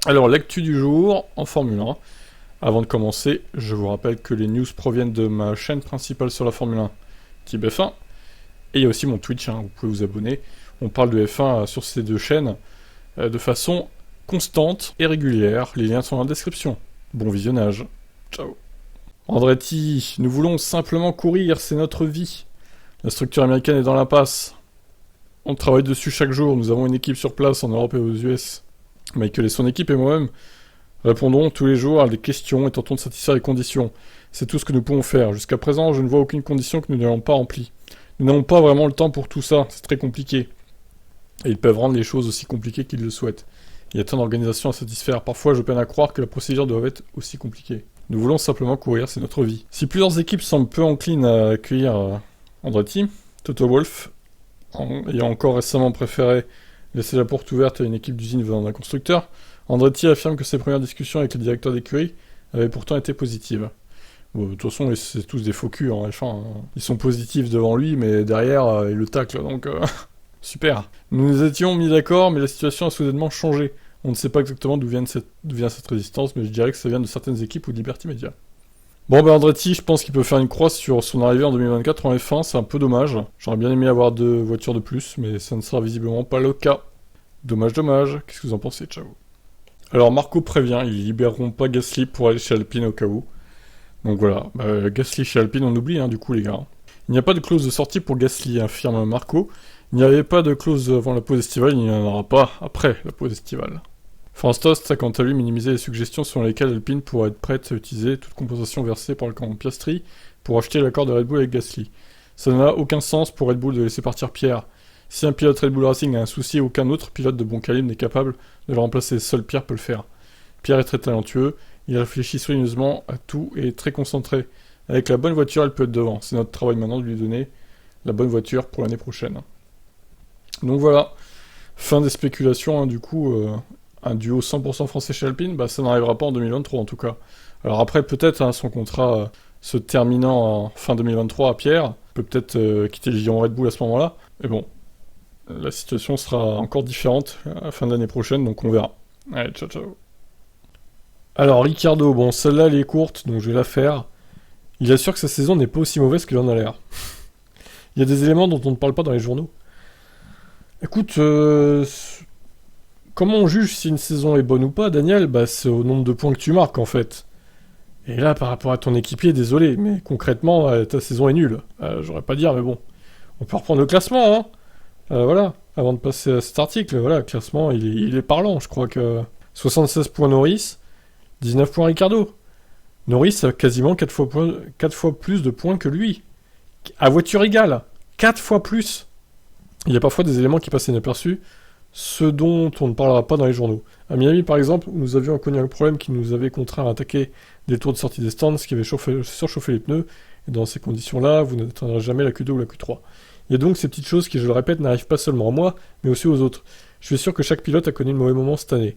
Alors, l'actu du jour en Formule 1. Avant de commencer, je vous rappelle que les news proviennent de ma chaîne principale sur la Formule 1, Type F1. Et il y a aussi mon Twitch, vous pouvez vous abonner. On parle de F1 sur ces deux chaînes de façon constante et régulière. Les liens sont dans la description. Bon visionnage. Ciao. Andretti, nous voulons simplement courir, c'est notre vie. La structure américaine est dans l'impasse. On travaille dessus chaque jour, nous avons une équipe sur place en Europe et aux US. Michael et son équipe et moi-même répondons tous les jours à des questions et tentons de satisfaire les conditions. C'est tout ce que nous pouvons faire. Jusqu'à présent, je ne vois aucune condition que nous n'ayons pas remplie. Nous n'avons pas vraiment le temps pour tout ça, c'est très compliqué. Et ils peuvent rendre les choses aussi compliquées qu'ils le souhaitent. Il y a tant d'organisations à satisfaire, parfois je peine à croire que la procédure doit être aussi compliquée. Nous voulons simplement courir, c'est notre vie. Si plusieurs équipes semblent peu enclines à accueillir Andretti, Toto Wolff, ayant encore récemment préféré laisser la porte ouverte à une équipe d'usine venant d'un constructeur, Andretti affirme que ses premières discussions avec le directeur d'écurie avaient pourtant été positives. Bon, de toute façon, c'est tous des faux culs en F1. Hein. Ils sont positifs devant lui, mais derrière, ils le taclent, donc super. Nous nous étions mis d'accord, mais la situation a soudainement changé. On ne sait pas exactement d'où vient cette résistance, mais je dirais que ça vient de certaines équipes ou de Liberty Media. Bon, Andretti, je pense qu'il peut faire une croix sur son arrivée en 2024 en F1, c'est un peu dommage. J'aurais bien aimé avoir 2 voitures de plus, mais ça ne sera visiblement pas le cas. Dommage. Qu'est-ce que vous en pensez? Ciao. Alors, Marco prévient, ils libéreront pas Gasly pour aller chez Alpine au cas où. Donc voilà, Gasly chez Alpine, on oublie, du coup, les gars. Il n'y a pas de clause de sortie pour Gasly, affirme Marco. Il n'y avait pas de clause avant la pause estivale, il n'y en aura pas après la pause estivale. Franz Tost a quant à lui minimisé les suggestions selon lesquelles Alpine pourrait être prête à utiliser toute compensation versée par le camp Piastri pour acheter l'accord de Red Bull avec Gasly. Ça n'a aucun sens pour Red Bull de laisser partir Pierre. Si un pilote Red Bull Racing a un souci, aucun autre pilote de bon calibre n'est capable de le remplacer. Seul Pierre peut le faire. Pierre est très talentueux, il réfléchit soigneusement à tout et est très concentré. Avec la bonne voiture, elle peut être devant. C'est notre travail maintenant de lui donner la bonne voiture pour l'année prochaine. Donc voilà, fin des spéculations, du coup... un duo 100% français chez Alpine, ça n'arrivera pas en 2023 en tout cas. Alors après, peut-être, son contrat se terminant en fin 2023 à Pierre, peut-être quitter le giron Red Bull à ce moment-là, mais bon, la situation sera encore différente à la fin de l'année prochaine, donc on verra. Allez, ciao. Alors, Ricciardo, bon, celle-là, elle est courte, donc je vais la faire. Il assure que sa saison n'est pas aussi mauvaise qu'il en a l'air. Il y a des éléments dont on ne parle pas dans les journaux. Écoute, comment on juge si une saison est bonne ou pas, Daniel? C'est au nombre de points que tu marques, en fait. Et là, par rapport à ton équipier, désolé, mais concrètement, ta saison est nulle. J'aurais pas dire, mais bon. On peut reprendre le classement, hein. Voilà, avant de passer à cet article, voilà, le classement, il est parlant. Je crois que 76 points Norris, 19 points Ricciardo. Norris a quasiment 4 fois plus de points que lui. À voiture égale, 4 fois plus. Il y a parfois des éléments qui passent inaperçus, ce dont on ne parlera pas dans les journaux. À Miami, par exemple, nous avions connu un problème qui nous avait contraint à attaquer des tours de sortie des stands, ce qui avait surchauffé les pneus, et dans ces conditions-là, vous n'atteindrez jamais la Q2 ou la Q3. Il y a donc ces petites choses qui, je le répète, n'arrivent pas seulement à moi, mais aussi aux autres. Je suis sûr que chaque pilote a connu le mauvais moment cette année.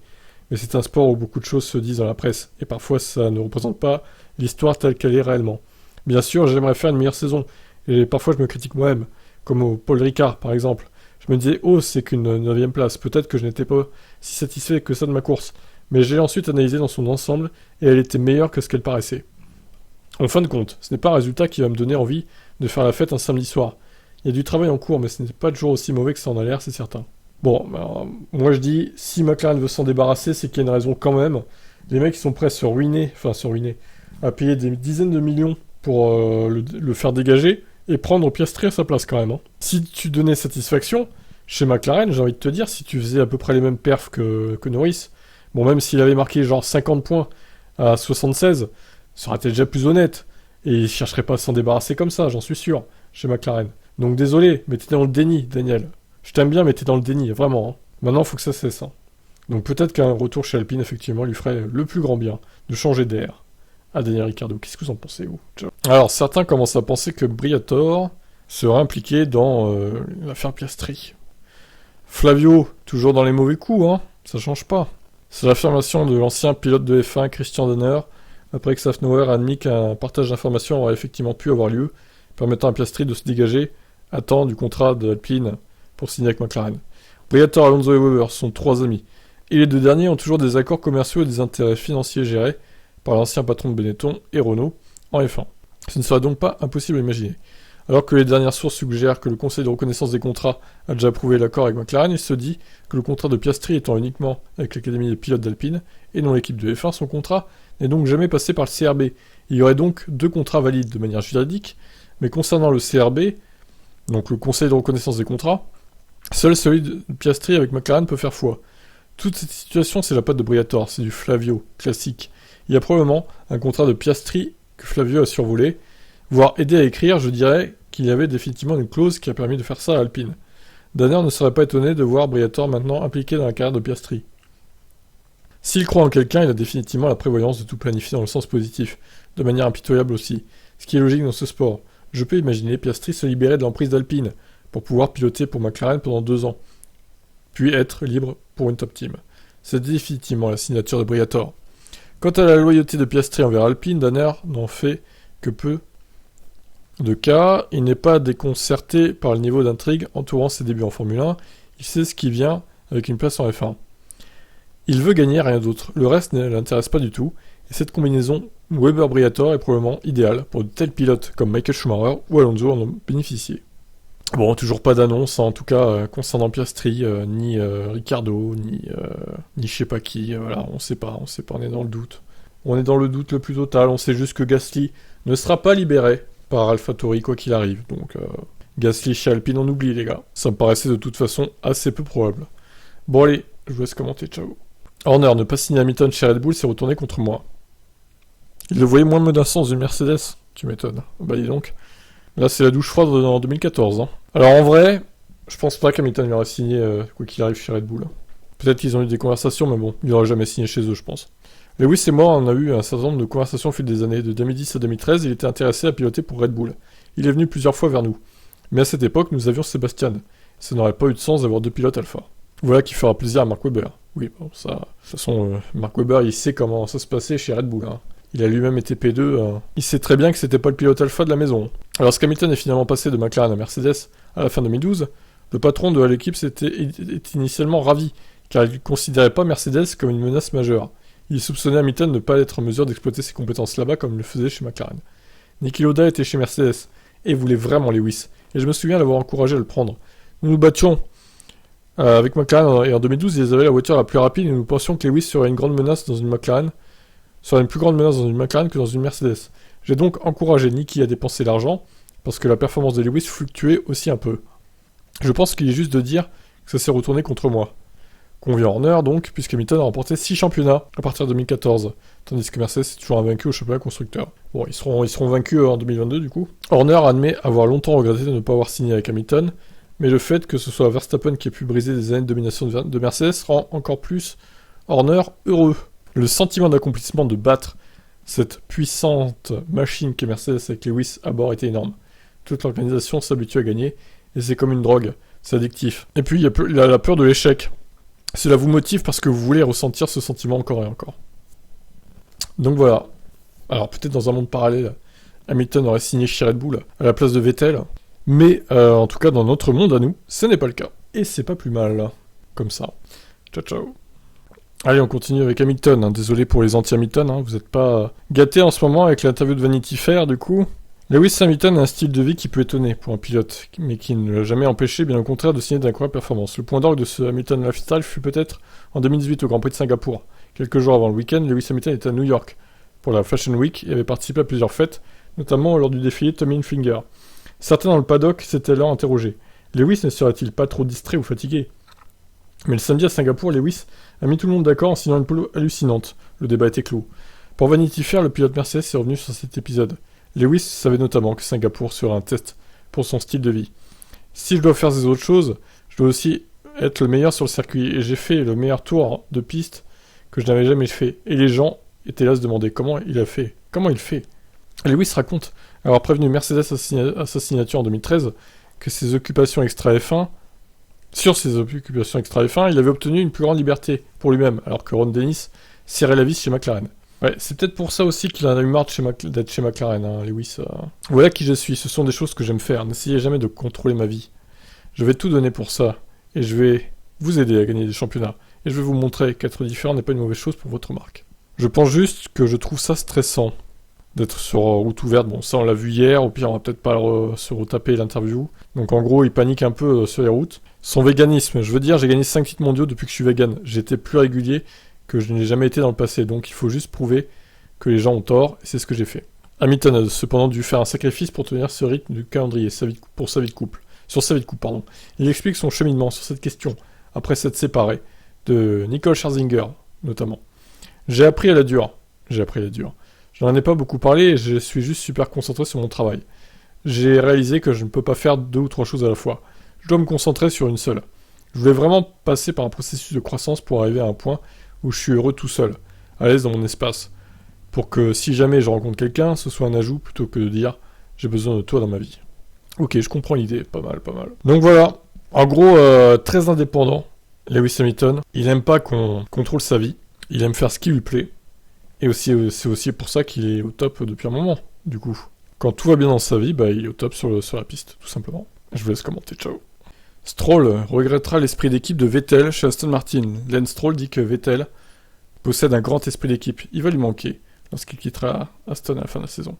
Mais c'est un sport où beaucoup de choses se disent dans la presse, et parfois ça ne représente pas l'histoire telle qu'elle est réellement. Bien sûr, j'aimerais faire une meilleure saison, et parfois je me critique moi-même, comme au Paul Ricard, par exemple. Je me disais, c'est qu'une 9ème place. Peut-être que je n'étais pas si satisfait que ça de ma course. Mais j'ai ensuite analysé dans son ensemble, et elle était meilleure que ce qu'elle paraissait. En fin de compte, ce n'est pas un résultat qui va me donner envie de faire la fête un samedi soir. Il y a du travail en cours, mais ce n'est pas toujours aussi mauvais que ça en a l'air, c'est certain. Bon, moi je dis, si McLaren veut s'en débarrasser, c'est qu'il y a une raison quand même. Les mecs, ils sont prêts à se ruiner, à payer des dizaines de millions pour le faire dégager, et prendre Piastri à sa place quand même. Hein. Si tu donnais satisfaction, chez McLaren, j'ai envie de te dire, si tu faisais à peu près les mêmes perfs que Norris, bon, même s'il avait marqué genre 50 points à 76, ça aurait été déjà plus honnête. Et il chercherait pas à s'en débarrasser comme ça, j'en suis sûr, chez McLaren. Donc désolé, mais t'es dans le déni, Daniel. Je t'aime bien, mais t'es dans le déni, vraiment. Hein. Maintenant, faut que ça cesse. Hein. Donc peut-être qu'un retour chez Alpine, effectivement, lui ferait le plus grand bien de changer d'air. À Daniel Ricciardo, qu'est-ce que vous en pensez, vous? Alors, certains commencent à penser que Briatore serait impliqué dans l'affaire Piastri. Flavio, toujours dans les mauvais coups, hein, ça change pas. C'est l'affirmation de l'ancien pilote de F1, Christian Horner, après que Safnauer a admis qu'un partage d'informations aurait effectivement pu avoir lieu, permettant à Piastri de se dégager à temps du contrat d'Alpine pour signer avec McLaren. Briatore, Alonso et Weber sont 3 amis. Et les deux derniers ont toujours des accords commerciaux et des intérêts financiers gérés par l'ancien patron de Benetton et Renault en F1. Ce ne serait donc pas impossible à imaginer. Alors que les dernières sources suggèrent que le Conseil de reconnaissance des contrats a déjà approuvé l'accord avec McLaren, il se dit que le contrat de Piastri étant uniquement avec l'Académie des pilotes d'Alpine et non l'équipe de F1, son contrat n'est donc jamais passé par le CRB. Il y aurait donc deux contrats valides de manière juridique, mais concernant le CRB, donc le Conseil de reconnaissance des contrats, seul celui de Piastri avec McLaren peut faire foi. Toute cette situation, c'est la patte de Briatore, c'est du Flavio, classique. Il y a probablement un contrat de Piastri que Flavio a survolé, voire aidé à écrire, je dirais qu'il y avait définitivement une clause qui a permis de faire ça à Alpine. Danner ne serait pas étonné de voir Briatore maintenant impliqué dans la carrière de Piastri. S'il croit en quelqu'un, il a définitivement la prévoyance de tout planifier dans le sens positif, de manière impitoyable aussi, ce qui est logique dans ce sport. Je peux imaginer Piastri se libérer de l'emprise d'Alpine, pour pouvoir piloter pour McLaren pendant 2 ans, puis être libre pour une top team. C'est définitivement la signature de Briatore. Quant à la loyauté de Piastri envers Alpine, Danner n'en fait que peu de cas. Il n'est pas déconcerté par le niveau d'intrigue entourant ses débuts en Formule 1. Il sait ce qui vient avec une place en F1. Il veut gagner, rien d'autre. Le reste ne l'intéresse pas du tout. Et cette combinaison Weber-Briatore est probablement idéale pour de tels pilotes comme Michael Schumacher ou Alonso en ont bénéficié. Bon, toujours pas d'annonce, en tout cas, concernant Piastri, ni Ricciardo, ni je sais pas qui, voilà, on sait pas, on est dans le doute. On est dans le doute le plus total, on sait juste que Gasly ne sera pas libéré par AlphaTauri quoi qu'il arrive, donc Gasly chez Alpine on oublie les gars. Ça me paraissait de toute façon assez peu probable. Bon allez, je vous laisse commenter, ciao. Horner, ne pas signer Hamilton chez Red Bull, c'est retourné contre moi. Il le voyait moins menaçant dans une Mercedes, tu m'étonnes. Bah dis donc. Là, c'est la douche froide en 2014. Hein. Alors, en vrai, je pense pas qu'Hamilton aurait signé quoi qu'il arrive chez Red Bull. Peut-être qu'ils ont eu des conversations, mais bon, il n'aurait jamais signé chez eux, je pense. Lewis et moi, on a eu un certain nombre de conversations au fil des années. De 2010 à 2013, il était intéressé à piloter pour Red Bull. Il est venu plusieurs fois vers nous. Mais à cette époque, nous avions Sébastien. Ça n'aurait pas eu de sens d'avoir 2 pilotes alpha. Voilà qui fera plaisir à Mark Webber. Oui, bon, ça... De toute façon, Mark Webber, il sait comment ça se passait chez Red Bull. Hein. Il a lui-même été P2, il sait très bien que c'était pas le pilote alpha de la maison. Alors Hamilton est finalement passé de McLaren à Mercedes à la fin 2012, le patron de l'équipe était initialement ravi, car il ne considérait pas Mercedes comme une menace majeure. Il soupçonnait Hamilton de ne pas être en mesure d'exploiter ses compétences là-bas comme il le faisait chez McLaren. Niki Lauda était chez Mercedes, et voulait vraiment Lewis, et je me souviens l'avoir encouragé à le prendre. Nous nous battions avec McLaren, et en 2012 ils avaient la voiture la plus rapide, et nous pensions que Lewis serait une grande menace dans une McLaren, serait une plus grande menace dans une McLaren que dans une Mercedes. J'ai donc encouragé Niki à dépenser l'argent, parce que la performance de Lewis fluctuait aussi un peu. Je pense qu'il est juste de dire que ça s'est retourné contre moi. Convient Horner donc, puisque Hamilton a remporté 6 championnats à partir de 2014, tandis que Mercedes est toujours invaincu au championnat constructeur. Bon, ils seront vaincus en 2022 du coup. Horner admet avoir longtemps regretté de ne pas avoir signé avec Hamilton, mais le fait que ce soit Verstappen qui ait pu briser des années de domination de Mercedes rend encore plus Horner heureux. Le sentiment d'accomplissement de battre cette puissante machine qu'est Mercedes avec Lewis à bord était énorme. Toute l'organisation s'habitue à gagner, et c'est comme une drogue, c'est addictif. Et puis il y a la peur de l'échec. Cela vous motive parce que vous voulez ressentir ce sentiment encore et encore. Donc voilà. Alors peut-être dans un monde parallèle, Hamilton aurait signé chez Red Bull à la place de Vettel, mais en tout cas dans notre monde à nous, ce n'est pas le cas. Et c'est pas plus mal, comme ça. Ciao ciao. Allez, on continue avec Hamilton. Hein. Désolé pour les anti-Hamilton, hein. Vous n'êtes pas gâtés en ce moment avec l'interview de Vanity Fair, du coup. Lewis Hamilton a un style de vie qui peut étonner pour un pilote, mais qui ne l'a jamais empêché, bien au contraire, de signer d'incroyables performances. Le point d'orgue de ce Hamilton Lifestyle fut peut-être en 2018 au Grand Prix de Singapour. Quelques jours avant le week-end, Lewis Hamilton était à New York pour la Fashion Week et avait participé à plusieurs fêtes, notamment lors du défilé Tommy Hilfiger. Certains dans le paddock s'étaient alors interrogés. Lewis ne serait-il pas trop distrait ou fatigué ? Mais le samedi à Singapour, Lewis a mis tout le monde d'accord en signant une pole hallucinante. Le débat était clos. Pour Vanity Fair, le pilote Mercedes est revenu sur cet épisode. Lewis savait notamment que Singapour serait un test pour son style de vie. Si je dois faire des autres choses, je dois aussi être le meilleur sur le circuit. Et j'ai fait le meilleur tour de piste que je n'avais jamais fait. Et les gens étaient là à se demander comment il a fait. Comment il fait ? Lewis raconte avoir prévenu Mercedes à sa signature en 2013 que ses occupations extra F1 Sur ses occupations extra F1, il avait obtenu une plus grande liberté pour lui-même, alors que Ron Dennis serrait la vis chez McLaren. Ouais, c'est peut-être pour ça aussi qu'il en a eu marre d'être chez McLaren, hein, Lewis. Voilà qui je suis, ce sont des choses que j'aime faire. N'essayez jamais de contrôler ma vie. Je vais tout donner pour ça, et je vais vous aider à gagner des championnats. et je vais vous montrer qu'être différent n'est pas une mauvaise chose pour votre marque. Je pense juste que je trouve ça stressant d'être sur route ouverte. Bon, ça on l'a vu hier, au pire on va peut-être pas se retaper l'interview. Donc en gros, il panique un peu sur les routes. Son véganisme, je veux dire, j'ai gagné 5 titres mondiaux depuis que je suis vegan. J'ai été plus régulier que je n'ai jamais été dans le passé, donc il faut juste prouver que les gens ont tort, et c'est ce que j'ai fait. Hamilton a cependant dû faire un sacrifice pour tenir ce rythme du calendrier pour sa vie de couple. Sur sa vie de couple. Il explique son cheminement sur cette question, après s'être séparé, de Nicole Scherzinger, notamment. J'ai appris à la dure. Je n'en ai pas beaucoup parlé et je suis juste super concentré sur mon travail. J'ai réalisé que je ne peux pas faire 2 ou 3 choses à la fois. Je dois me concentrer sur une seule. Je voulais vraiment passer par un processus de croissance pour arriver à un point où je suis heureux tout seul, à l'aise dans mon espace. Pour que si jamais je rencontre quelqu'un, ce soit un ajout plutôt que de dire « j'ai besoin de toi dans ma vie ». Ok, je comprends l'idée, pas mal. Donc voilà, en gros, très indépendant, Lewis Hamilton. Il aime pas qu'on contrôle sa vie, il aime faire ce qui lui plaît. Et aussi, c'est aussi pour ça qu'il est au top depuis un moment, du coup. Quand tout va bien dans sa vie, il est au top sur la piste, tout simplement. Je vous laisse commenter, ciao. Stroll regrettera l'esprit d'équipe de Vettel chez Aston Martin. Lance Stroll dit que Vettel possède un grand esprit d'équipe. Il va lui manquer lorsqu'il quittera Aston à la fin de la saison.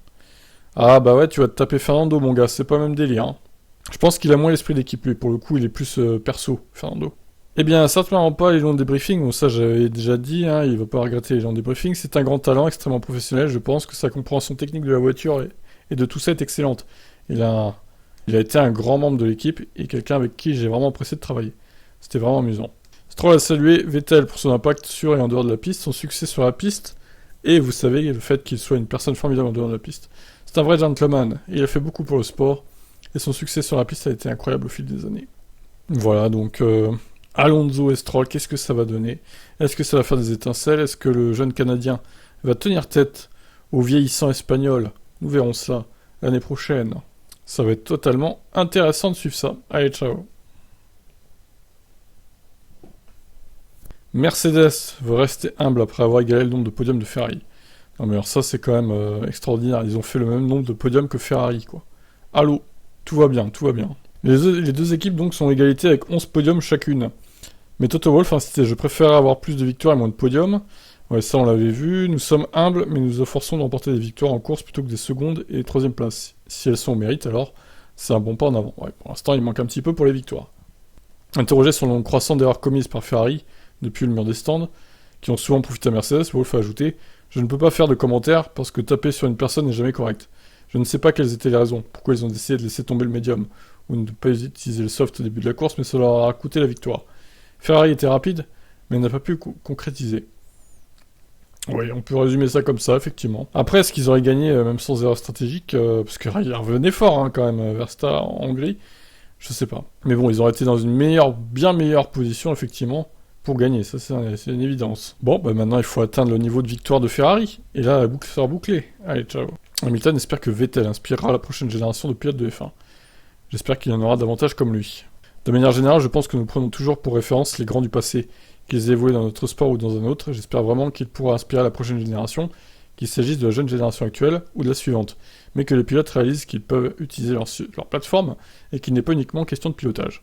Ah bah ouais, tu vas te taper Fernando, mon gars, c'est pas le même délire. Hein. Je pense qu'il a moins l'esprit d'équipe, lui. Pour le coup, il est plus perso, Fernando. Eh bien, certainement pas les gens de débriefing, bon ça j'avais déjà dit, hein, il va pas regretter les gens de débriefing, c'est un grand talent, extrêmement professionnel, je pense que sa compréhension technique de la voiture et de tout ça est excellente. Il a été un grand membre de l'équipe et quelqu'un avec qui j'ai vraiment apprécié de travailler. C'était vraiment amusant. Stroll a salué Vettel pour son impact sur et en dehors de la piste, son succès sur la piste, et vous savez le fait qu'il soit une personne formidable en dehors de la piste. C'est un vrai gentleman, et il a fait beaucoup pour le sport, et son succès sur la piste a été incroyable au fil des années. Voilà, donc... Alonso et Stroll, qu'est-ce que ça va donner? Est-ce que ça va faire des étincelles? Est-ce que le jeune Canadien va tenir tête au vieillissant espagnol? Nous verrons ça l'année prochaine. Ça va être totalement intéressant de suivre ça. Allez, ciao. Mercedes veut rester humble après avoir égalé le nombre de podiums de Ferrari. Non mais alors ça c'est quand même extraordinaire. Ils ont fait le même nombre de podiums que Ferrari, quoi. Allô, tout va bien. Les deux équipes donc sont en égalité avec 11 podiums chacune. Mais Toto Wolff insistait, je préfère avoir plus de victoires et moins de podiums. Ouais, ça on l'avait vu. Nous sommes humbles, mais nous nous efforçons de remporter des victoires en course plutôt que des secondes et troisième places. Si elles sont au mérite, alors c'est un bon pas en avant. Ouais, pour l'instant, il manque un petit peu pour les victoires. Interrogé sur le nombre croissant d'erreurs commises par Ferrari depuis le mur des stands, qui ont souvent profité à Mercedes, Wolff a ajouté « Je ne peux pas faire de commentaires parce que taper sur une personne n'est jamais correct. Je ne sais pas quelles étaient les raisons, pourquoi ils ont décidé de laisser tomber le médium, ou de ne pas utiliser le soft au début de la course, mais ça leur a coûté la victoire. Ferrari était rapide, mais n'a pas pu concrétiser. » Oui, on peut résumer ça comme ça, effectivement. Après, est-ce qu'ils auraient gagné, même sans erreur stratégique, parce que il revenait fort, hein, quand même, Verstappen en Hongrie, je sais pas. Mais bon, ils auraient été dans une bien meilleure position, effectivement, pour gagner, ça c'est une évidence. Bon, maintenant il faut atteindre le niveau de victoire de Ferrari, et là, la boucle sera bouclée. Allez, ciao. Hamilton espère que Vettel inspirera la prochaine génération de pilotes de F1. J'espère qu'il y en aura davantage comme lui. De manière générale, je pense que nous prenons toujours pour référence les grands du passé, qu'ils aient évolué dans notre sport ou dans un autre. J'espère vraiment qu'il pourra inspirer la prochaine génération, qu'il s'agisse de la jeune génération actuelle ou de la suivante, mais que les pilotes réalisent qu'ils peuvent utiliser leur plateforme et qu'il n'est pas uniquement question de pilotage.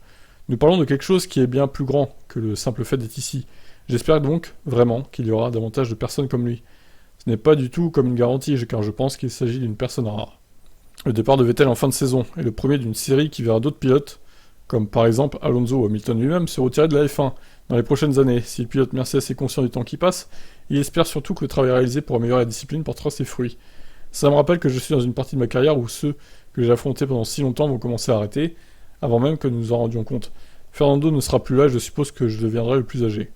Nous parlons de quelque chose qui est bien plus grand que le simple fait d'être ici. J'espère donc vraiment qu'il y aura davantage de personnes comme lui. Ce n'est pas du tout comme une garantie, car je pense qu'il s'agit d'une personne rare. Le départ de Vettel en fin de saison est le premier d'une série qui verra d'autres pilotes, comme par exemple Alonso ou Hamilton lui-même, se retirer de la F1 dans les prochaines années. Si le pilote Mercedes est conscient du temps qui passe, il espère surtout que le travail réalisé pour améliorer la discipline portera ses fruits. Ça me rappelle que je suis dans une partie de ma carrière où ceux que j'ai affrontés pendant si longtemps vont commencer à arrêter, avant même que nous nous en rendions compte. Fernando ne sera plus là et je suppose que je deviendrai le plus âgé.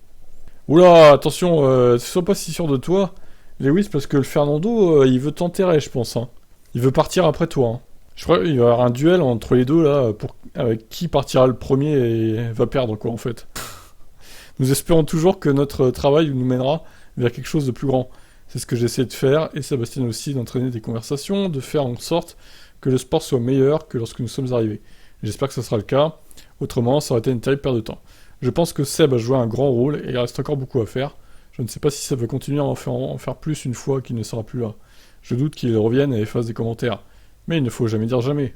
Oula, attention, ne sois pas si sûr de toi, Lewis, parce que le Fernando, il veut t'enterrer, je pense. Hein. Il veut partir après toi. Hein. Je crois qu'il va y avoir un duel entre les deux, là, avec qui partira le premier et va perdre, quoi, en fait. Nous espérons toujours que notre travail nous mènera vers quelque chose de plus grand. C'est ce que j'essaie de faire, et Sébastien aussi, d'entraîner des conversations, de faire en sorte que le sport soit meilleur que lorsque nous sommes arrivés. J'espère que ce sera le cas, autrement ça aurait été une terrible perte de temps. Je pense que Seb a joué un grand rôle, et il reste encore beaucoup à faire. Je ne sais pas si ça va continuer à en faire plus une fois qu'il ne sera plus là. Je doute qu'il revienne et fasse des commentaires. Mais il ne faut jamais dire jamais.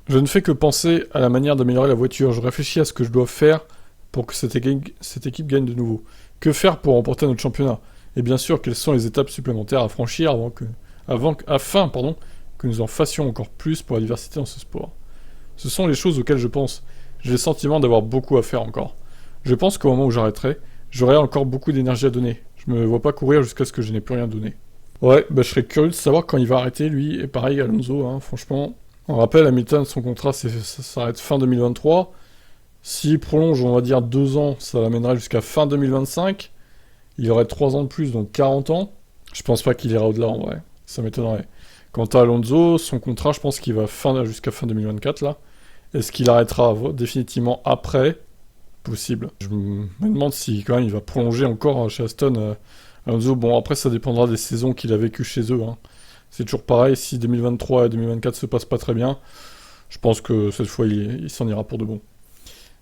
Je ne fais que penser à la manière d'améliorer la voiture. Je réfléchis à ce que je dois faire pour que cette équipe gagne de nouveau. Que faire pour remporter notre championnat? Et bien sûr, quelles sont les étapes supplémentaires à franchir afin que nous en fassions encore plus pour la diversité dans ce sport? Ce sont les choses auxquelles je pense. J'ai le sentiment d'avoir beaucoup à faire encore. Je pense qu'au moment où j'arrêterai, j'aurai encore beaucoup d'énergie à donner. Je me vois pas courir jusqu'à ce que je n'ai plus rien donné. Ouais, je serais curieux de savoir quand il va arrêter, lui, et pareil, Alonso, hein, franchement. On rappelle, Hamilton, son contrat, ça s'arrête fin 2023. S'il prolonge, on va dire 2 ans, ça l'amènerait jusqu'à fin 2025. Il aurait 3 ans de plus, donc 40 ans. Je pense pas qu'il ira au-delà, en vrai. Ça m'étonnerait. Quant à Alonso, son contrat, je pense qu'il va jusqu'à fin 2024, là. Est-ce qu'il arrêtera définitivement après? Possible. Je me demande si, quand même, il va prolonger encore chez Aston. Alonso, bon, après, ça dépendra des saisons qu'il a vécues chez eux, hein. C'est toujours pareil, si 2023 et 2024 se passent pas très bien, je pense que cette fois, il s'en ira pour de bon.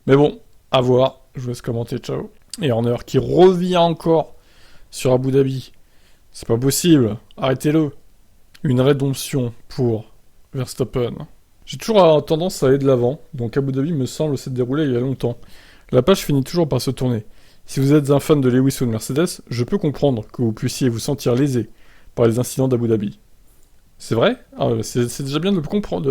Mais bon, à voir. Je vous laisse commenter, ciao. Et Horner qui revient encore sur Abu Dhabi. C'est pas possible, arrêtez-le. Une rédemption pour Verstappen. J'ai toujours tendance à aller de l'avant, donc Abu Dhabi me semble s'être déroulé il y a longtemps. La page finit toujours par se tourner. Si vous êtes un fan de Lewis ou de Mercedes, je peux comprendre que vous puissiez vous sentir lésé par les incidents d'Abu Dhabi. C'est vrai? C'est déjà bien de pouvoir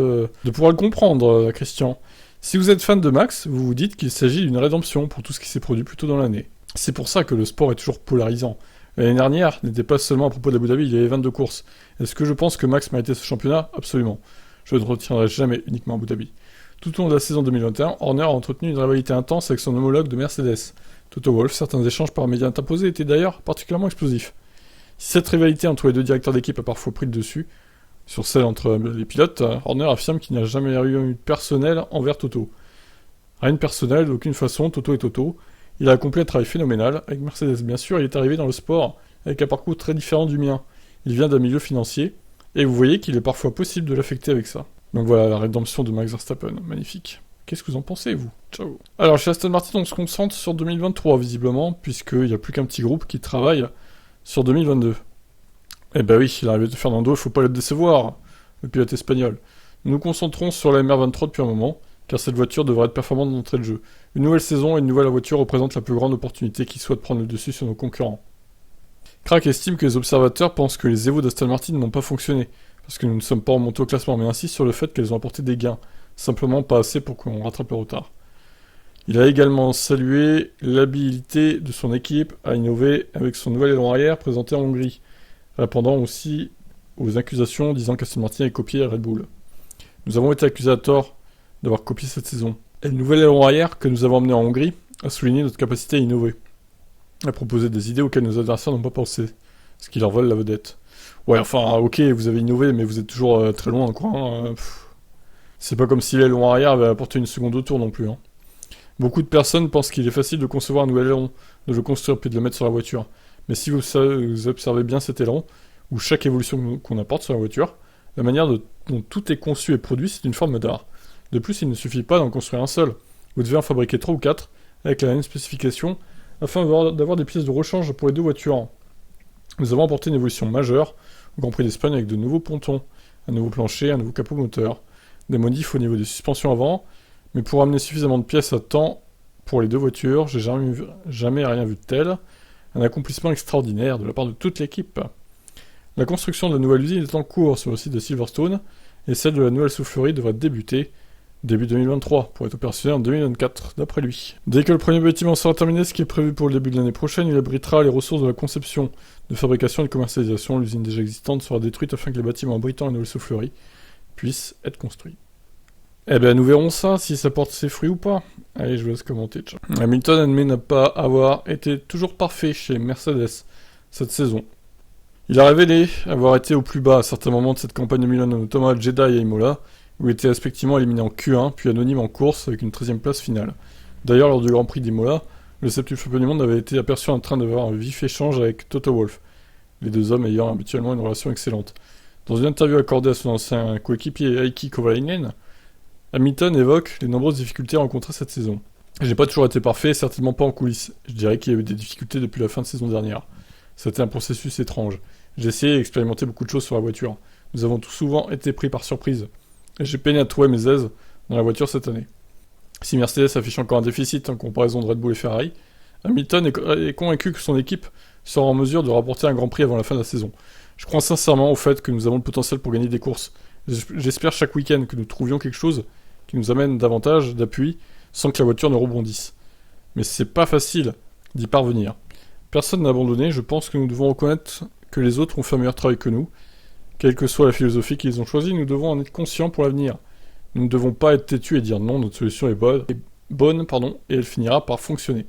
le comprendre, Christian. Si vous êtes fan de Max, vous vous dites qu'il s'agit d'une rédemption pour tout ce qui s'est produit plus tôt dans l'année. C'est pour ça que le sport est toujours polarisant. L'année dernière n'était pas seulement à propos d'Abu Dhabi, il y avait 22 courses. Est-ce que je pense que Max méritait ce championnat? Absolument. Je ne retiendrai jamais uniquement Abu Dhabi. Tout au long de la saison 2021, Horner a entretenu une rivalité intense avec son homologue de Mercedes. Toto Wolff, certains échanges par médias interposés étaient d'ailleurs particulièrement explosifs. Si cette rivalité entre les deux directeurs d'équipe a parfois pris le dessus, sur celle entre les pilotes, Horner affirme qu'il n'a jamais eu de personnel envers Toto. Rien de personnel, d'aucune façon, Toto est Toto. Il a accompli un travail phénoménal. Avec Mercedes, bien sûr, il est arrivé dans le sport avec un parcours très différent du mien. Il vient d'un milieu financier, et vous voyez qu'il est parfois possible de l'affecter avec ça. Donc voilà, la rédemption de Max Verstappen, magnifique. Qu'est-ce que vous en pensez, vous? Ciao. Alors, chez Aston Martin, on se concentre sur 2023, visiblement, puisqu'il n'y a plus qu'un petit groupe qui travaille sur 2022. Eh ben oui, l'arrivée de Fernando, il faut pas le décevoir, le pilote espagnol. Nous nous concentrons sur la MR23 depuis un moment, car cette voiture devrait être performante d'entrée de jeu. Une nouvelle saison et une nouvelle voiture représentent la plus grande opportunité qui soit de prendre le dessus sur nos concurrents. Crack estime que les observateurs pensent que les Evo d'Aston Martin n'ont pas fonctionné, parce que nous ne sommes pas remontés au classement, mais insiste sur le fait qu'elles ont apporté des gains, simplement pas assez pour qu'on rattrape le retard. Il a également salué l'habilité de son équipe à innover avec son nouvel aileron arrière présenté en Hongrie, répondant aussi aux accusations disant qu'Aston Martin avait copié Red Bull. Nous avons été accusés à tort d'avoir copié cette saison. Et le nouvel aileron arrière que nous avons emmené en Hongrie a souligné notre capacité à innover, à proposer des idées auxquelles nos adversaires n'ont pas pensé, ce qui leur vole la vedette. Ouais, enfin, ok, vous avez innové, mais vous êtes toujours très loin, quoi. Hein. C'est pas comme si l'aileron arrière avait apporté une seconde au tour non plus. Hein. Beaucoup de personnes pensent qu'il est facile de concevoir un nouvel aileron, de le construire puis de le mettre sur la voiture. Mais si vous observez bien cet aileron, ou chaque évolution qu'on apporte sur la voiture, la manière dont tout est conçu et produit, c'est une forme d'art. De plus, il ne suffit pas d'en construire un seul. Vous devez en fabriquer 3 ou 4, avec la même spécification, afin d'avoir des pièces de rechange pour les deux voitures. Nous avons apporté une évolution majeure, au Grand Prix d'Espagne avec de nouveaux pontons, un nouveau plancher, un nouveau capot moteur, des modifs au niveau des suspensions avant, mais pour amener suffisamment de pièces à temps pour les deux voitures, j'ai jamais rien vu de tel. Un accomplissement extraordinaire de la part de toute l'équipe. La construction de la nouvelle usine est en cours sur le site de Silverstone, et celle de la nouvelle soufflerie devrait débuter début 2023, pour être opérationnelle en 2024, d'après lui. Dès que le premier bâtiment sera terminé, ce qui est prévu pour le début de l'année prochaine, il abritera les ressources de la conception, de fabrication et de commercialisation. L'usine déjà existante sera détruite afin que les bâtiments abritant la nouvelle soufflerie puissent être construits. Eh ben, nous verrons ça, si ça porte ses fruits ou pas. Allez, je vous laisse commenter. Ciao. Hamilton admet ne pas avoir été toujours parfait chez Mercedes cette saison. Il a révélé avoir été au plus bas à certains moments de cette campagne de Milan, notamment à Jeddah et à Imola, où il était respectivement éliminé en Q1, puis anonyme en course avec une 13e place finale. D'ailleurs, lors du Grand Prix d'Imola, le septuple champion du monde avait été aperçu en train d'avoir un vif échange avec Toto Wolff, les deux hommes ayant habituellement une relation excellente. Dans une interview accordée à son ancien coéquipier Heikki Kovalainen, Hamilton évoque les nombreuses difficultés rencontrées cette saison. J'ai pas toujours été parfait, certainement pas en coulisses. Je dirais qu'il y a eu des difficultés depuis la fin de saison dernière. C'était un processus étrange. J'ai essayé d'expérimenter beaucoup de choses sur la voiture. Nous avons tout souvent été pris par surprise. Et j'ai peiné à trouver mes aises dans la voiture cette année. Si Mercedes affiche encore un déficit en comparaison de Red Bull et Ferrari, Hamilton est convaincu que son équipe sera en mesure de remporter un Grand Prix avant la fin de la saison. Je crois sincèrement au fait que nous avons le potentiel pour gagner des courses. J'espère chaque week-end que nous trouvions quelque chose qui nous amène davantage d'appui sans que la voiture ne rebondisse. Mais c'est pas facile d'y parvenir. Personne n'a abandonné, je pense que nous devons reconnaître que les autres ont fait un meilleur travail que nous. Quelle que soit la philosophie qu'ils ont choisie, nous devons en être conscients pour l'avenir. Nous ne devons pas être têtus et dire non, notre solution est bonne, et elle finira par fonctionner.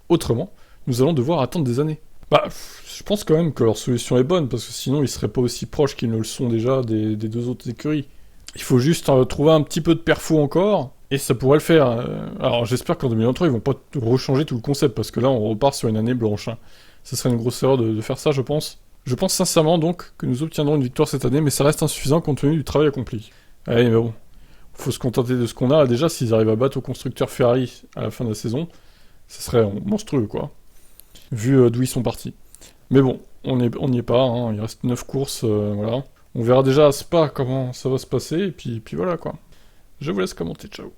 Autrement, nous allons devoir attendre des années. Je pense quand même que leur solution est bonne, parce que sinon ils seraient pas aussi proches qu'ils ne le sont déjà des deux autres écuries. Il faut juste trouver un petit peu de perfo encore, et ça pourrait le faire. Alors j'espère qu'en 2023 ils vont pas rechanger tout le concept, parce que là on repart sur une année blanche. Hein. Ce serait une grosse erreur de faire ça, je pense. Je pense sincèrement donc que nous obtiendrons une victoire cette année, mais ça reste insuffisant compte tenu du travail accompli. Allez, mais bon, faut se contenter de ce qu'on a. Déjà, s'ils arrivent à battre au constructeur Ferrari à la fin de la saison, ça serait monstrueux, quoi. Vu d'où ils sont partis. Mais bon, on n'y est pas, hein. Il reste 9 courses, voilà. On verra déjà à Spa comment ça va se passer, et puis voilà, quoi. Je vous laisse commenter, ciao.